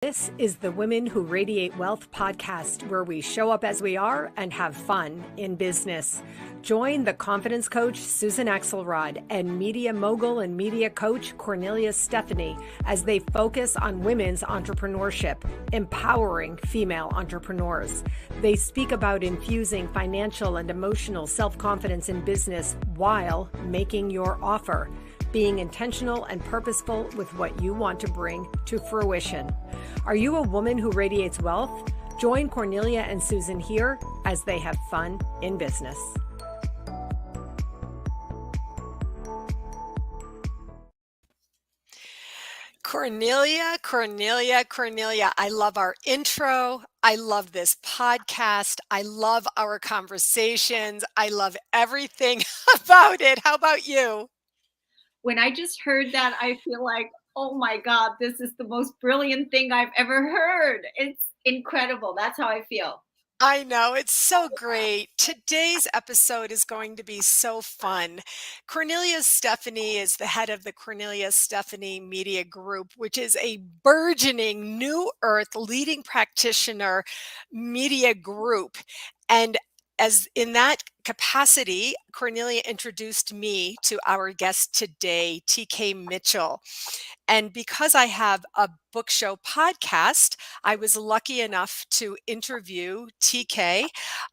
This is the Women Who Radiate Wealth podcast, where we show up as we are and have fun in business. Join the confidence coach, Susan Axelrod, and media mogul and media coach, Cornelia Stephanie, as they focus on women's entrepreneurship, empowering female entrepreneurs. They speak about infusing financial and emotional self-confidence in business while making your offer, being intentional and purposeful with what you want to bring to fruition. Are you a woman who radiates wealth? Join Cornelia and Susan here as they have fun in business. Cornelia, I love our intro. I love this podcast. I love our conversations. I love everything about it. How about you? When I just heard that, I feel like, oh my God, this is the most brilliant thing I've ever heard. It's incredible. That's how I feel. I know, it's so great. Today's episode is going to be so fun. Cornelia Stephanie is the head of the Cornelia Stephanie Media Group, which is a burgeoning New Earth leading practitioner media group. And as in that capacity, Cornelia introduced me to our guest today, TK Mitchell. And because I have a book show podcast, I was lucky enough to interview TK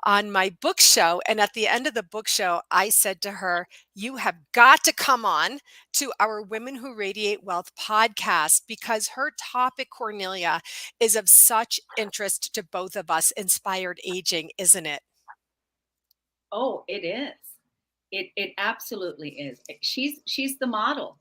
on my book show. And at the end of the book show, I said to her, "You have got to come on to our Women Who Radiate Wealth podcast, because her topic, Cornelia, is of such interest to both of us. Inspired aging, isn't it?" Oh, it is. It absolutely is. She's the model.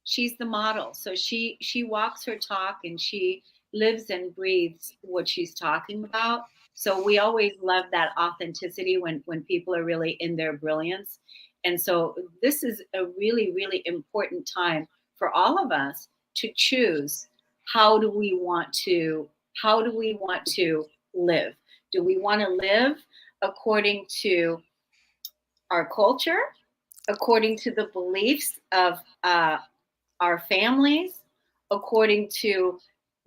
She's the model. So she walks her talk and she lives and breathes what she's talking about. So we always love that authenticity when people are really in their brilliance. And so this is a really, really important time for all of us to choose how do we want to live? Do we want to live according to our culture, according to the beliefs of our families, according to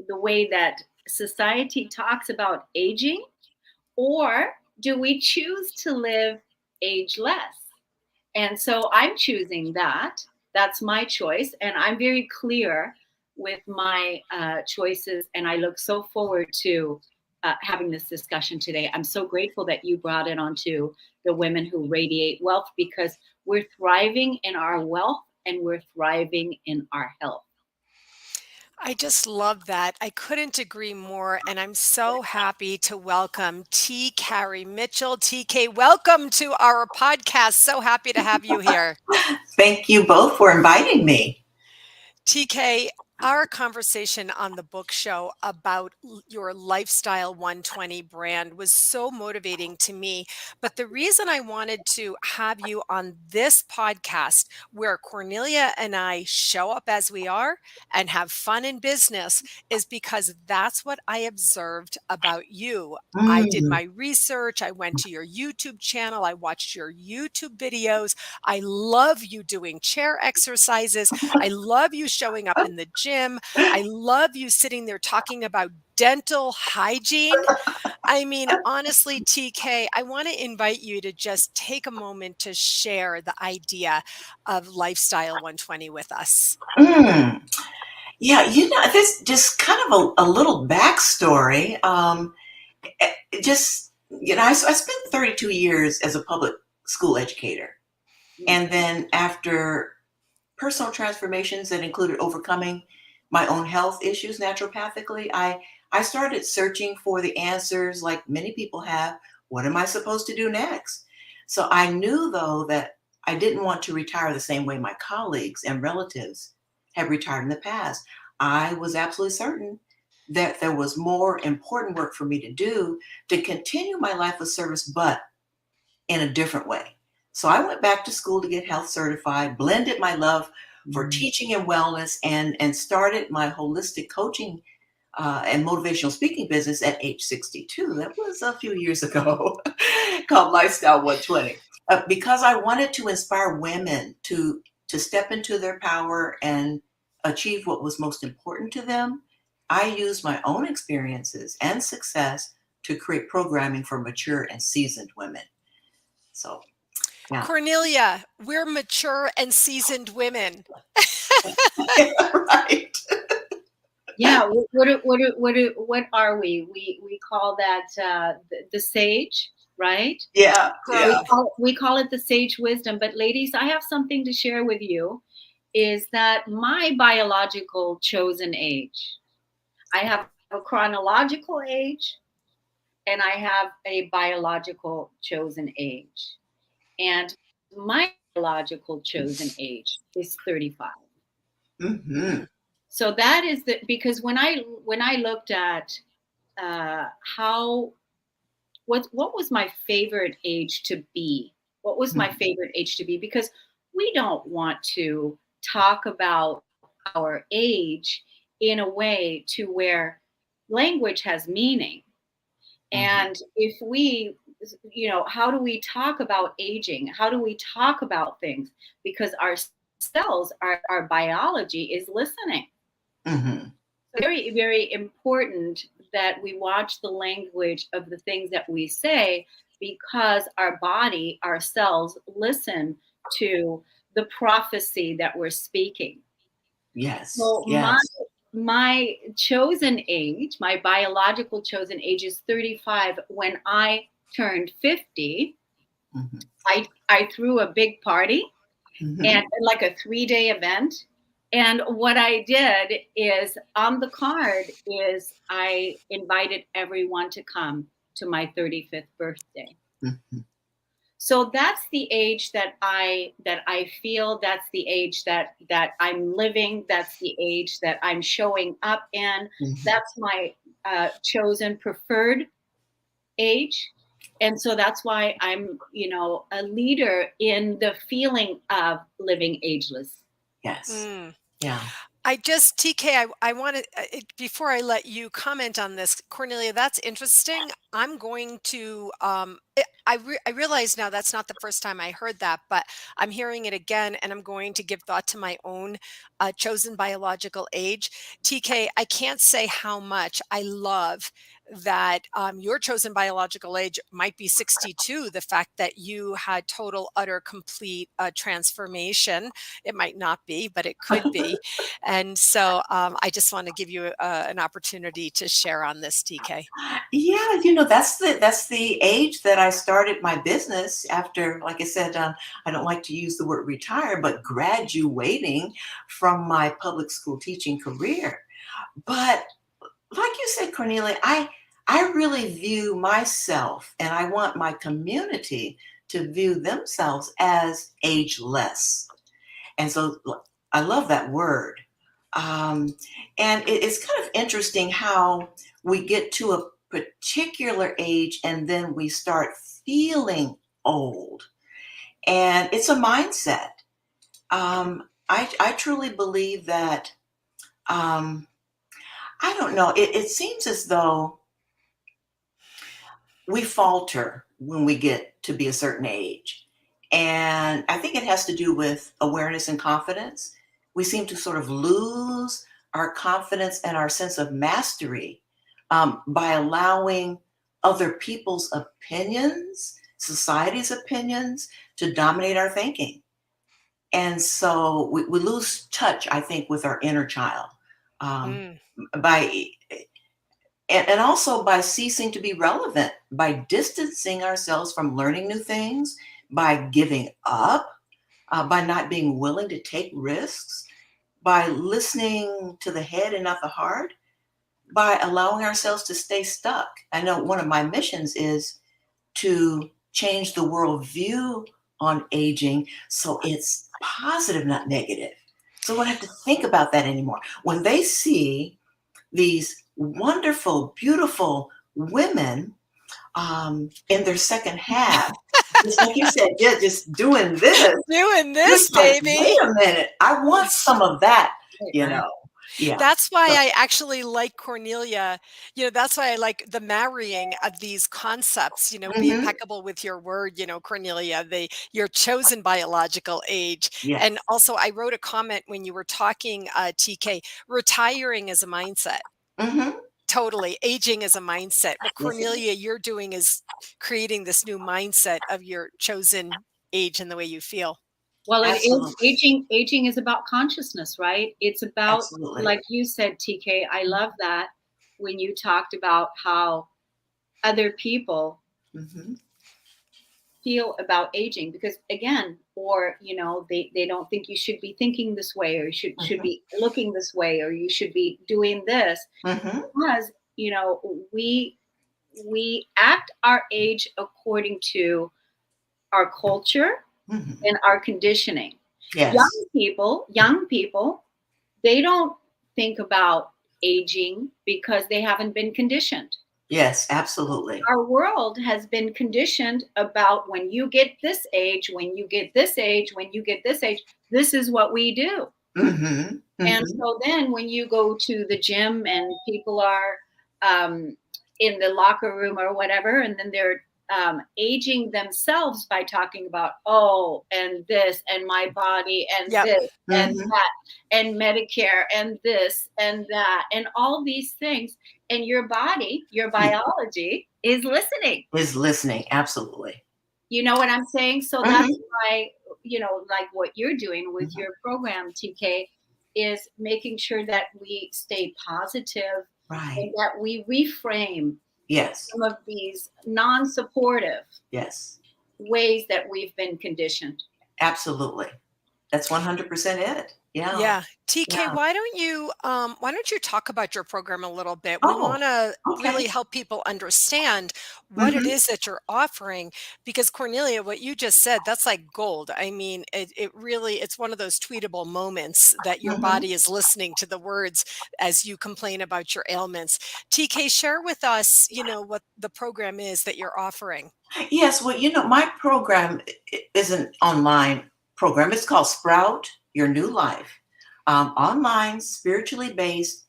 the way that society talks about aging? Or do we choose to live ageless? And so I'm choosing that. That's my choice. And I'm very clear with my choices. And I look so forward to having this discussion today. I'm so grateful that you brought it onto the Women Who Radiate Wealth, because we're thriving in our wealth and we're thriving in our health. I just love that. I couldn't agree more. And I'm so happy to welcome T. Carrie Mitchell. TK, welcome to our podcast. So happy to have you here. Thank you both for inviting me. TK, our conversation on the book show about your Lifestyle 120 brand was so motivating to me. But the reason I wanted to have you on this podcast, where Cornelia and I show up as we are and have fun in business, is because that's what I observed about you. I did my research. I went to your YouTube channel. I watched your YouTube videos. I love you doing chair exercises. I love you showing up in the gym. I love you sitting there talking about dental hygiene. I mean, honestly, TK, I want to invite you to just take a moment to share the idea of Lifestyle 120 with us. Yeah, this just kind of a little backstory. I spent 32 years as a public school educator. And then after personal transformations that included overcoming my own health issues naturopathically, I started searching for the answers like many people have. What am I supposed to do next? So I knew, though, that I didn't want to retire the same way my colleagues and relatives had retired in the past. I was absolutely certain that there was more important work for me to do to continue my life of service, but in a different way. So I went back to school to get health certified, blended my love for teaching and wellness, and started my holistic coaching and motivational speaking business at age 62. That was a few years ago, called Lifestyle 120. Because I wanted to inspire women to step into their power and achieve what was most important to them I use my own experiences and success to create programming for mature and seasoned women. So, yeah. Cornelia, we're mature and seasoned women. Right. Yeah, what are we? We call that the sage, right? Yeah. Great. Yeah. We call it the sage wisdom. But ladies, I have something to share with you. Is that my biological chosen age? I have a chronological age, and I have a biological chosen age. And my biological chosen age is 35. Hmm. So that is because when I looked at how what was my favorite age to be? What was my favorite age to be? Because we don't want to talk about our age in a way to where language has meaning. And if we, how do we talk about aging? How do we talk about things? Because our cells, our biology is listening. Hmm. Very, very important that we watch the language of the things that we say, because our body, our cells listen to the prophecy that we're speaking. Yes. So Yes. my chosen age, my biological chosen age is 35. When I turned 50, Hmm. I threw a big party, Hmm. and like a 3-day event. And what I did is, on the card is, I invited everyone to come to my 35th birthday. Hmm. So that's the age that I feel, that's the age that I'm living, that's the age that I'm showing up in. That's my chosen preferred age. And so that's why I'm, a leader in the feeling of living ageless. Yes. Mm. Yeah. I just, TK, I want to, before I let you comment on this, Cornelia, that's interesting. I'm going to, I realize now that's not the first time I heard that, but I'm hearing it again, and I'm going to give thought to my own chosen biological age. TK, I can't say how much I love that your chosen biological age might be 62. The fact that you had total, utter, complete transformation. It might not be, but it could be. And so I just want to give you an opportunity to share on this, TK. Yeah, that's the age that I started my business after, like I said, I don't like to use the word retire, but graduating from my public school teaching career. But like you said, Cornelia, I really view myself, and I want my community to view themselves as ageless. And so I love that word. Um, and it's kind of interesting how we get to a particular age and then we start feeling old. And it's a mindset. I truly believe that, I don't know, it seems as though we falter when we get to be a certain age. And I think it has to do with awareness and confidence. We seem to sort of lose our confidence and our sense of mastery by allowing other people's opinions, society's opinions, to dominate our thinking. And so we lose touch, I think, with our inner child um, Mm. by and also by ceasing to be relevant, by distancing ourselves from learning new things, by giving up, by not being willing to take risks, by listening to the head and not the heart, by allowing ourselves to stay stuck. I know one of my missions is to change the worldview on aging so it's positive, not negative. So we don't have to think about that anymore. When they see these wonderful, beautiful women in their second half, just like you said, yeah, just doing this. Doing this, It's like, baby. wait a minute, I want some of that, you know. Yeah. That's why So, I actually like Cornelia. That's why I like the marrying of these concepts. Be mhm. impeccable with your word, Cornelia, your chosen biological age. Yes. And also, I wrote a comment when you were talking, TK, retiring is a mindset. Mm-hmm. Totally. Aging is a mindset. What Yes, it is. Cornelia, you're doing is creating this new mindset of your chosen age and the way you feel. Well, it is Absolutely. aging is about consciousness, right? It's about, Absolutely. like you said, TK, I love that when you talked about how other people Mm-hmm. feel about aging, because again, or they don't think you should be thinking this way, or you should Mm-hmm. be looking this way, or you should be doing this, Mm-hmm. because we we act our age according to our culture Mm-hmm. and our conditioning. Yes. Young people, they don't think about aging because they haven't been conditioned. Yes, absolutely. Our world has been conditioned about, when you get this age, when you get this age, when you get this age, this is what we do. Mm-hmm. And Mm-hmm. so then when you go to the gym and people are um, in the locker room or whatever, and then they're aging themselves by talking about, oh, and this, and my body, and Yep. this, and Mm-hmm. that, and Medicare, and this, and that, and all these things. And your body, your Yeah. biology is listening. Is listening. Absolutely. You know what I'm saying? So that's Mm-hmm. why, like what you're doing with Mm-hmm. your program, TK, is making sure that we stay positive Right. and that we reframe Yes. some of these non supportive Yes. ways that we've been conditioned. Absolutely. That's 100% it. Yeah. Yeah. TK, Yeah. why don't you talk about your program a little bit? We Oh, want to okay. really help people understand what it Mm-hmm. is that you're offering, because Cornelia, what you just said, that's like gold. I mean, it really, it's one of those tweetable moments that your Mm-hmm. body is listening to the words as you complain about your ailments. TK, share with us, what the program is that you're offering. Yes. Well, my program is an online program. It's called Sprout Your New Life. Online, spiritually based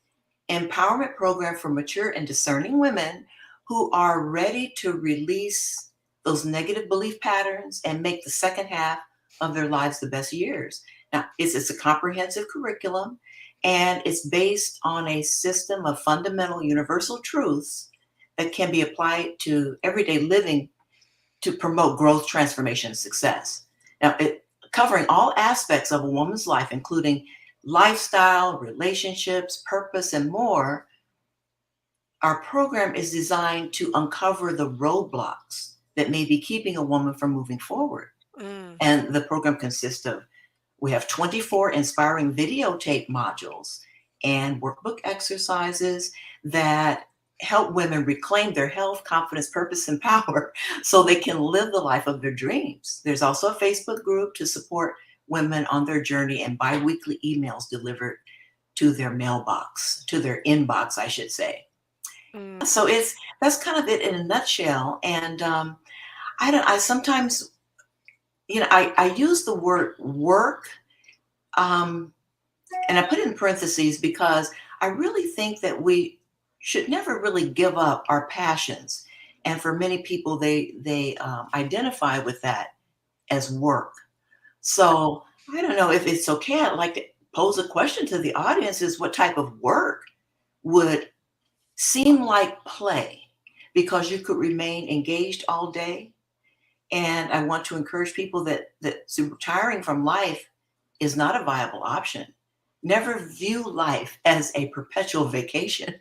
empowerment program for mature and discerning women who are ready to release those negative belief patterns and make the second half of their lives the best years. Now, it's a comprehensive curriculum, and it's based on a system of fundamental universal truths that can be applied to everyday living to promote growth, transformation, and success. Now, covering all aspects of a woman's life, including lifestyle, relationships, purpose, and more. Our program is designed to uncover the roadblocks that may be keeping a woman from moving forward. Mm. And the program consists of, we have 24 inspiring videotape modules and workbook exercises that help women reclaim their health, confidence, purpose, and power so they can live the life of their dreams. There's also a Facebook group to support women on their journey, and bi-weekly emails delivered to their mailbox, to their inbox, I should say. Mm. So that's kind of it in a nutshell. And I sometimes, I use the word work, um, and I put it in parentheses because I really think that we should never really give up our passions. And for many people, they identify with that as work. So I don't know if it's okay. I'd like to pose a question to the audience: is what type of work would seem like play, because you could remain engaged all day. And I want to encourage people that retiring from life is not a viable option. Never view life as a perpetual vacation.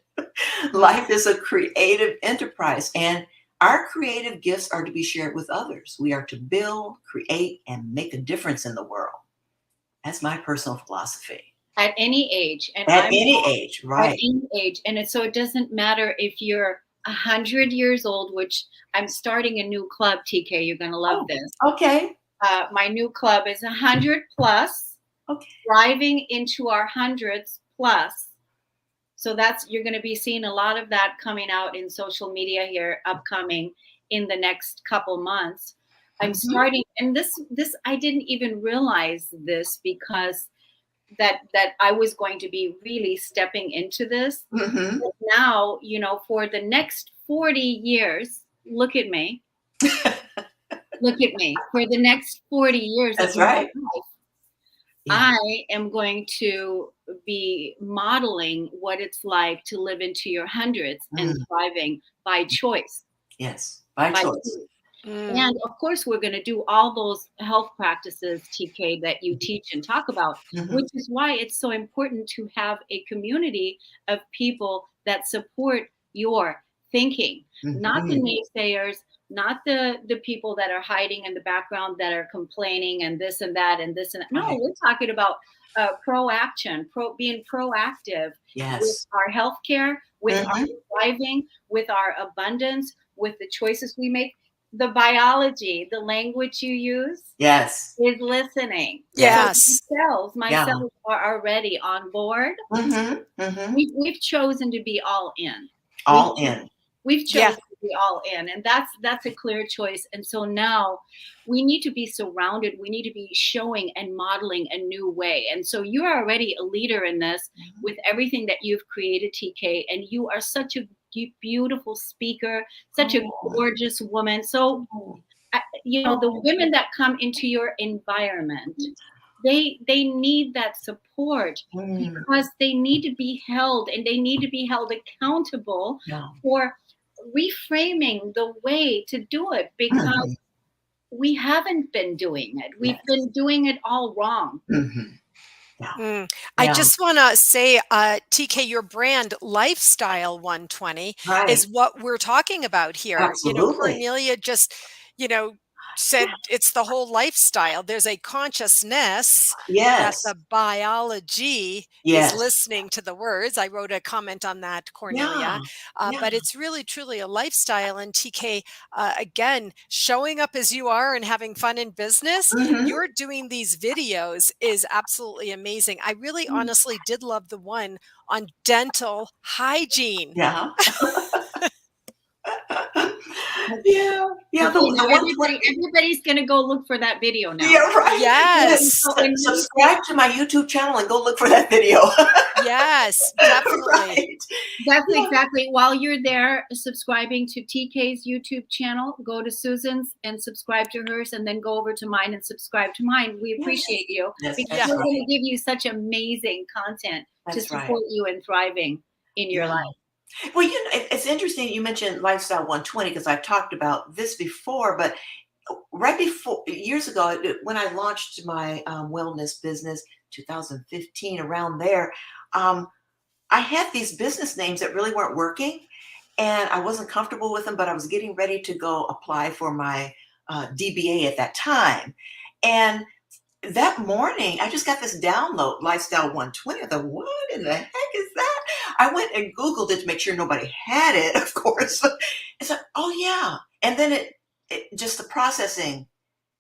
Life is a creative enterprise, and our creative gifts are to be shared with others. We are to build, create, and make a difference in the world. That's my personal philosophy. At any age, and At I'm any age, at right? any age, and so it doesn't matter if you're 100 years old, which I'm starting a new club, TK. You're gonna love Oh, this. okay. My new club is 100 plus, Okay. driving into our hundreds plus. So you're going to be seeing a lot of that coming out in social media here, upcoming in the next couple months. I'm Mhm. starting, and this I didn't even realize this, because that I was going to be really stepping into this. Mhm. But now, for the next 40 years, look at me. Look at me. For the next 40 years of That's my right. life, Yeah. I am going to be modeling what it's like to live into your hundreds and Mm. thriving by choice. Yes. By By choice. choice. Mm. And of course, we're going to do all those health practices, TK, that you teach and talk about, Mhm. which is why it's so important to have a community of people that support your thinking, not the Mhm. naysayers, not the people that are hiding in the background that are complaining and this and that and this and that. No, Right. we're talking about proaction, being proactive with Yes. our healthcare, with our Mhm. thriving, with our abundance, with the choices we make. The biology, the language you use Yes. is listening. So Yes. Yes. my Yeah. cells are already on board. Mhm. Mhm. We've chosen to be all in. All in. We've Yeah. chosen to be all in, and that's a clear choice. And so now we need to be surrounded. We need to be showing and modeling a new way. And so you are already a leader in this with everything that you've created, TK. And you are such a beautiful speaker, such a Oh. gorgeous woman. So the women that come into your environment, they need that support Mm. because they need to be held, and they need to be held accountable Yeah. for reframing the way to do it, because Mhm. we haven't been doing it. We've Yes. been doing it all wrong. Mhm. Yeah. Mm. I Yeah. just want to say, TK, your brand Lifestyle 120 Right. is what we're talking about here. Absolutely. Cornelia just, you know, said it's the whole lifestyle. There's a consciousness that Yes. the biology is Yes. listening to the words. I wrote a comment on that, Yeah. Cornelia. Yeah. But it's really, truly a lifestyle. And TK, again, showing up as you are and having fun in business, Mhm. you're doing these videos is absolutely amazing. I really honestly did love the one on dental hygiene. Yeah. Yeah. Yeah. Okay, now The one that everybody's gonna go look for that video now. Yeah, right. Yeah. Yes. So when we say Subscribe to my YouTube channel and go look for that video. Yes, definitely. Right. That's Yeah. exactly, while you're there subscribing to TK's YouTube channel, go to Susan's and subscribe to hers, and then go over to mine and subscribe to mine. We Yes. appreciate you Yes, because that's we're right. going to give you such amazing content to That's right. support you in thriving in your Yeah. life. Well, it's interesting you mentioned Lifestyle 120 because I've talked about this before, but right before years ago, when I launched my wellness business, 2015, around there, I had these business names that really weren't working, and I wasn't comfortable with them, but I was getting ready to go apply for my DBA at that time. And that morning, I just got this download, Lifestyle 120. I thought, what in the heck is that? I went and Googled it to make sure nobody had it, of course. It's like, oh yeah. And then it just the processing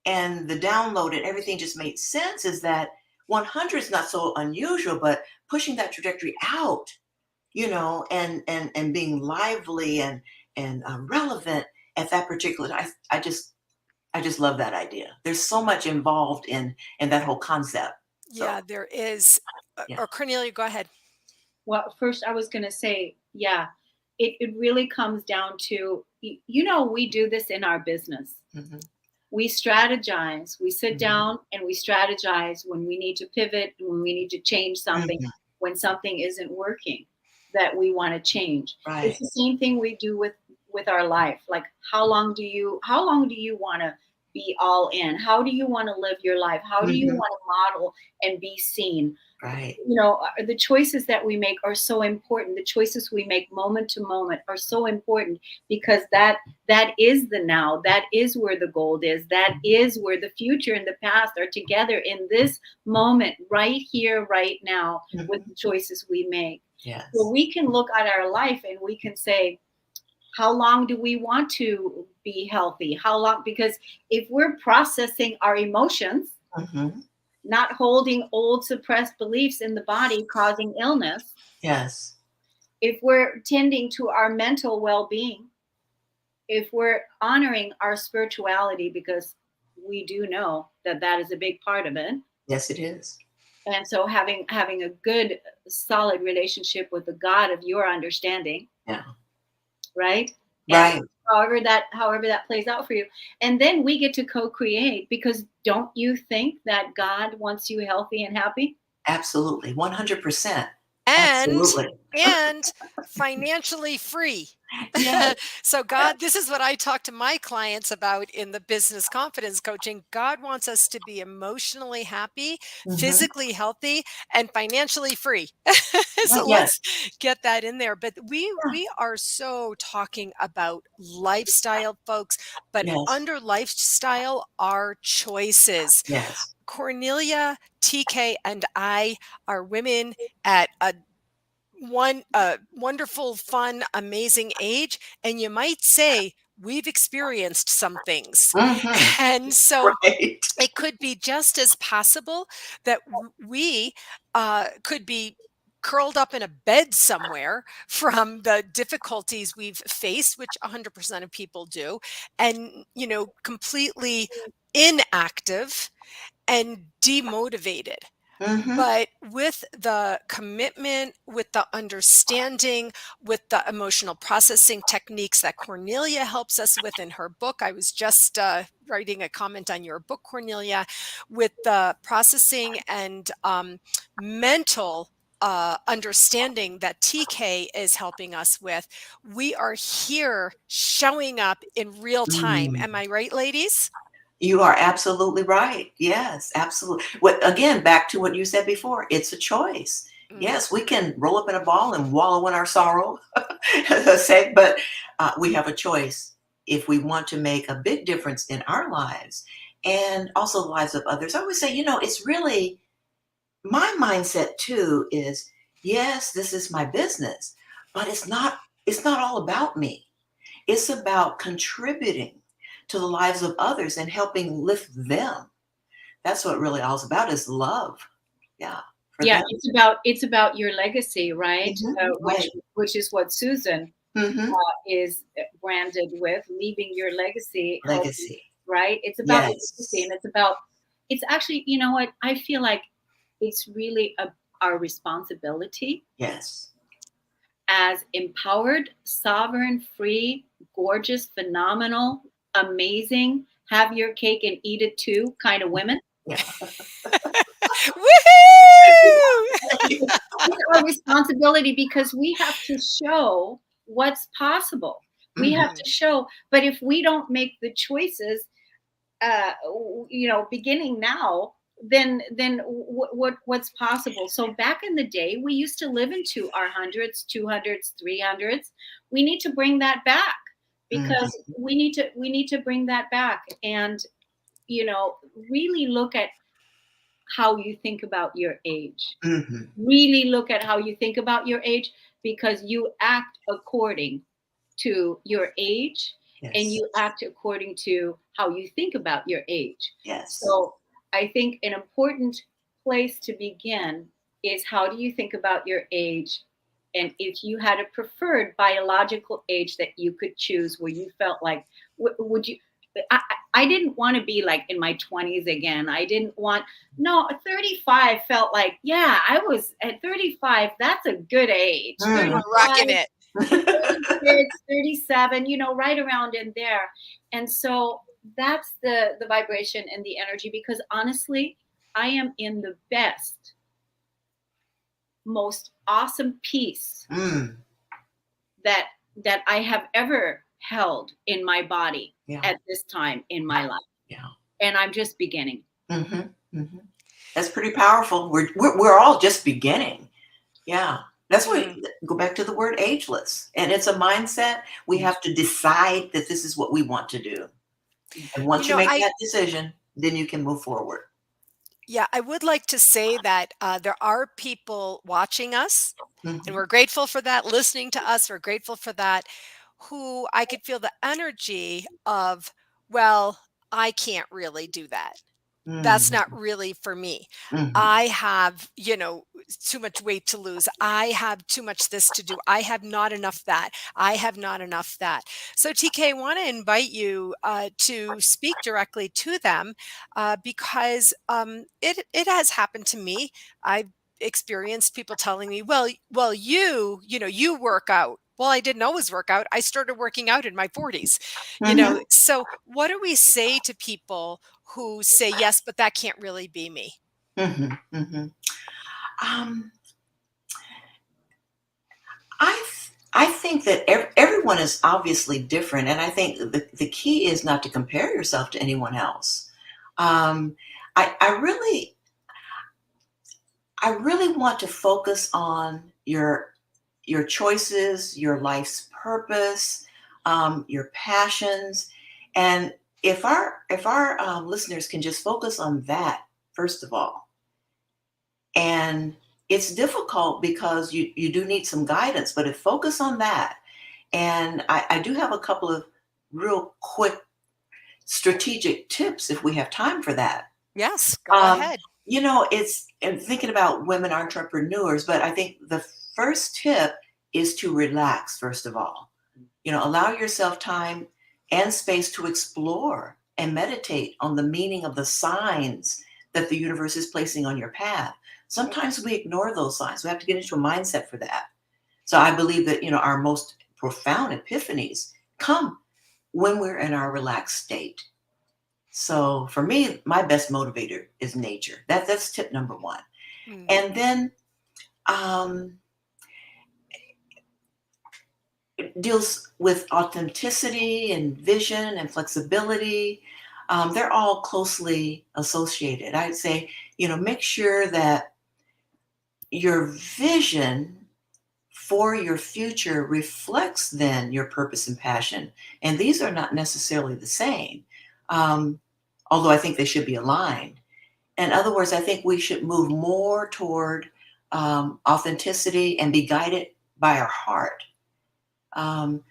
and the download and everything just made sense is that 100 is not so unusual, but pushing that trajectory out, and being lively and relevant at that particular, I just love that idea. There's so much involved in that whole concept. So Yeah, there is. yeah. Or Cornelia, go ahead. Well, first I was going to say, yeah, it really comes down to, we do this in our business. Mhm. We strategize. We sit Mhm. down and we strategize when we need to pivot, when we need to change something, Mhm. when something isn't working that we want to change. Right. It's the same thing we do with our life. Like, how long do you want to be all in? How do you want to live your life? How do you Mhm. want to model and be seen? Right. The choices that we make are so important. The choices we make moment to moment are so important, because that is the now. That is where the gold is. That is where the future and the past are together in this moment, right here, right now, with Mhm. the choices we make. Yes. So we can look at our life and we can say, how long do we want to be healthy? How long? Because if we're processing our emotions, Mhm. not holding old suppressed beliefs in the body causing illness, Yes. if we're tending to our mental well-being, if we're honoring our spirituality, because we do know that that is a big part of it, Yes, it is. and so having a good solid relationship with the God of your understanding, Yeah. right? Right. And however that plays out for you, and then we get to co-create, because don't you think that God wants you healthy and happy? Absolutely. 100%. and Absolutely. and financially free. Yes. So God, this is what I talk to my clients about in the business confidence coaching. God wants us to be emotionally happy, Hmm. physically healthy, and financially free. Oh, So yes. let's get that in there. But Yeah. we are so talking about lifestyle, folks, but Yes. under lifestyle are choices. Yes. Cornelia, TK, and I are women at a wonderful, fun, amazing age. And you might say we've experienced some things. Hmm. And so Right. it could be just as possible that we could be curled up in a bed somewhere from the difficulties we've faced, which 100% of people do, and, completely inactive and demotivated. Hmm. But with the commitment, with the understanding, with the emotional processing techniques that Cornelia helps us with in her book, I was just writing a comment on your book, Cornelia, with the processing and mental understanding that TK is helping us with, we are here showing up in real time. Mm. Am I right, ladies? You are absolutely right. Yes, absolutely. What again, back to what you said before, it's a choice. Mm. Yes, we can roll up in a ball and wallow in our sorrow, but we have a choice if we want to make a big difference in our lives and also the lives of others. I always say, it's really my mindset too is yes, this is my business, but it's not all about me. It's about contributing to the lives of others and helping lift them. That's what really all is about is love. Yeah, for Yeah, them. it's about your legacy, right? Mhm. Which Right. which is what Susan Mhm. is branded with, leaving your legacy, helping, Legacy. right? It's about your legacy, Yes. and it's actually, you know what? I feel like it's really our responsibility Yes. as empowered, sovereign, free, gorgeous, phenomenal, amazing, have your cake and eat it too kind of women. Yeah. Woohoo! It's our responsibility because we have to show what's possible. We have Mhm. to show, but if we don't make the choices, beginning now, then what's possible? So back in the day, we used to live into our hundreds, 200s, 300s. We need to bring that back because Mhm. we need to bring that back and really look at how you think about your age. Mhm. Really look at how you think about your age because you act according to your age and Yes. you act according to how you think about your age. Yes. So I think an important place to begin is how do you think about your age? And if you had a preferred biological age that you could choose where you felt like, would you? I, I didn't want to be like in my 20s again. I didn't want, no, 35 felt like, yeah, I was at 35. That's a good age. You Mm. were 35, rocking it. 36, 37, right around in there. And so that's the vibration and the energy because honestly, I am in the best, most awesome peace Mm. that I have ever held in my body Yeah. at this time in my life. Yeah. And I'm just beginning. Mhm. Mhm. That's pretty powerful. We're all just beginning. Yeah. That's why Mm. go back to the word ageless. And it's a mindset. We have to decide that this is what we want to do. And You once you know, make I that decision, then you can move forward. yeah, I would like to say that there are people watching us, and Mhm. we're grateful for that, listening to us, we're grateful for that, who I could feel the energy of, well, I can't really do that. That's not Mhm. really for me. Mhm. I have, too much weight to lose. I have too much this to do. I have not enough that. I have not enough that. So, TK, I want to invite you to speak directly to them because it has happened to me. I've experienced people telling me, well, you work out. Well, I didn't always work out. I started working out in my 40s. Mhm. So what do we say to people who say yes, but that can't really be me? Mhm. Mhm. Um, I think that everyone is obviously different, and I think the key is not to compare yourself to anyone else. Um, I really want to focus on your choices, your life's purpose, your passions, and if our listeners can just focus on that first of all, and it's difficult because you do need some guidance, but if focus on that, and I do have a couple of real quick strategic tips if we have time for that. Yes, go Um, ahead. it's I'm thinking about women entrepreneurs, but I think the first tip is to relax, first of all. Allow yourself time and space to explore and meditate on the meaning of the signs that the universe is placing on your path. Sometimes we ignore those signs. We have to get into a mindset for that. So I believe that, our most profound epiphanies come when we're in our relaxed state. So for me, my best motivator is nature. That's tip number one. Mm. And then um, it deals with authenticity and vision and flexibility. They're all closely associated. I'd say, make sure that your vision for your future reflects then your purpose and passion. And these are not necessarily the same, um, although I think they should be aligned. In other words, I think we should move more toward authenticity and be guided by our heart. Um,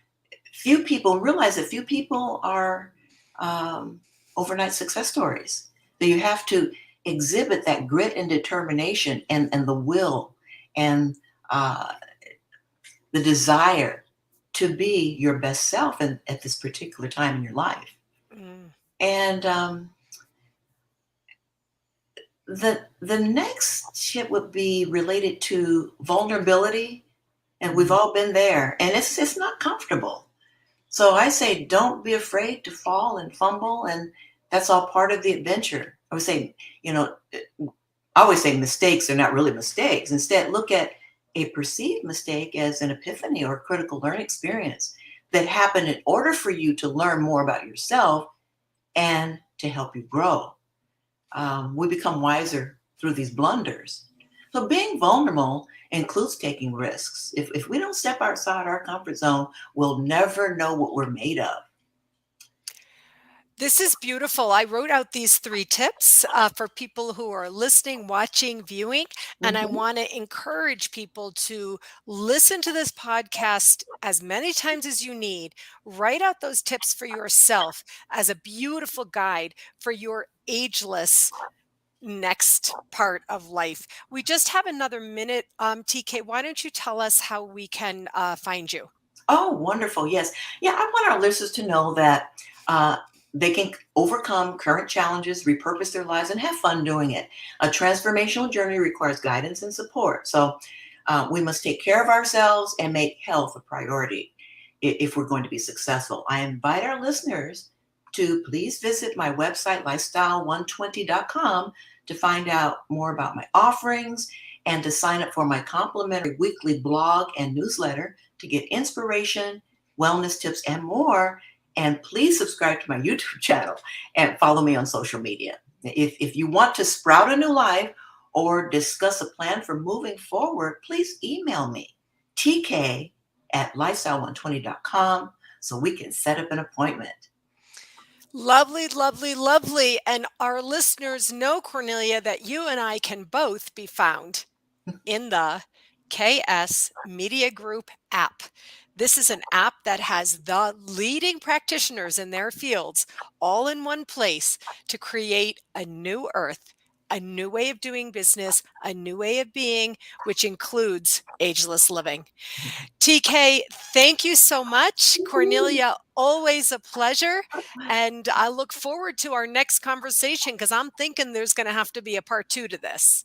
Few people realize that few people are overnight success stories. That you have to exhibit that grit and determination and the will and uh, the desire to be your best self at this particular time in your life. Mm. And the next tip would be related to vulnerability, and we've all been there, and it's not comfortable. So I say, don't be afraid to fall and fumble, and that's all part of the adventure. I would say, I always say mistakes are not really mistakes. Instead, look at a perceived mistake as an epiphany or a critical learning experience that happened in order for you to learn more about yourself and to help you grow. We become wiser through these blunders. So being vulnerable includes taking risks. If we don't step outside our comfort zone, we'll never know what we're made of. This is beautiful. I wrote out these 3 tips for people who are listening, watching, viewing, and I Mhm. want to encourage people to listen to this podcast as many times as you need. Write out those tips for yourself as a beautiful guide for your ageless next part of life. We just have another minute. TK, why don't you tell us how we can find you? Oh, wonderful. Yes. Yeah, I want our listeners to know that uh, they can overcome current challenges, repurpose their lives, and have fun doing it. A transformational journey requires guidance and support. So we must take care of ourselves and make health a priority if we're going to be successful. I invite our listeners to please visit my website, lifestyle120.com, to find out more about my offerings and to sign up for my complimentary weekly blog and newsletter to get inspiration, wellness tips, and more. And please subscribe to my YouTube channel and follow me on social media. If you want to sprout a new life or discuss a plan for moving forward, please email me, tk@lifestyle120.com, so we can set up an appointment. Lovely, lovely, lovely. And our listeners know, Cornelia, that you and I can both be found in the KS Media Group app. This is an app that has the leading practitioners in their fields all in one place to create a new earth, a new way of doing business, a new way of being, which includes ageless living. TK, thank you so much. Cornelia, always a pleasure. And I look forward to our next conversation because I'm thinking there's going to have to be a part 2 to this.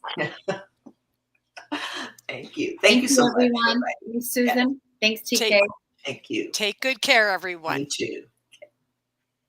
Thank you. Thank Thank you you, so much. everyone. Thanks, Susan. Thanks, TK. Thank you. Take good care, You everyone. too.